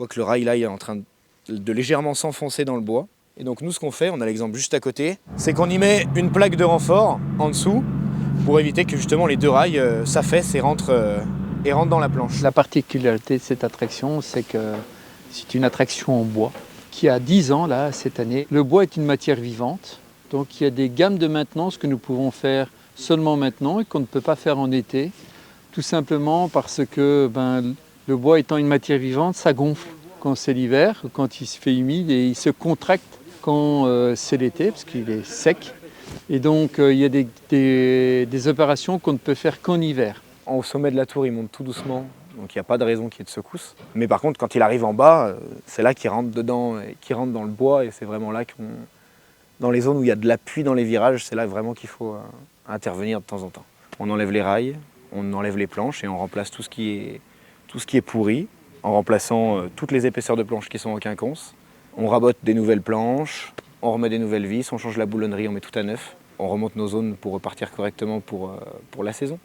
voit que le rail là il est en train de légèrement s'enfoncer dans le bois. Et donc nous ce qu'on fait, on a l'exemple juste à côté, c'est qu'on y met une plaque de renfort en dessous pour éviter que justement les deux rails s'affaissent et rentrent dans la planche. La particularité de cette attraction, c'est que c'est une attraction en bois qui a 10 ans là cette année. Le bois est une matière vivante, donc il y a des gammes de maintenance que nous pouvons faire seulement maintenant et qu'on ne peut pas faire en été, tout simplement parce que le bois étant une matière vivante, ça gonfle quand c'est l'hiver, quand il se fait humide, et il se contracte quand c'est l'été parce qu'il est sec. Et donc il y a des opérations qu'on ne peut faire qu'en hiver. Au sommet de la tour, il monte tout doucement, donc il n'y a pas de raison qu'il y ait de secousse. Mais par contre, quand il arrive en bas, c'est là qu'il rentre dedans, qu'il rentre dans le bois, et c'est vraiment là dans les zones où il y a de l'appui dans les virages, c'est là vraiment qu'il faut intervenir de temps en temps. On enlève les rails, on enlève les planches et on remplace tout ce qui est pourri, en remplaçant toutes les épaisseurs de planches qui sont en quinconce. On rabote des nouvelles planches, on remet des nouvelles vis, on change la boulonnerie, on met tout à neuf. On remonte nos zones pour repartir correctement pour la saison.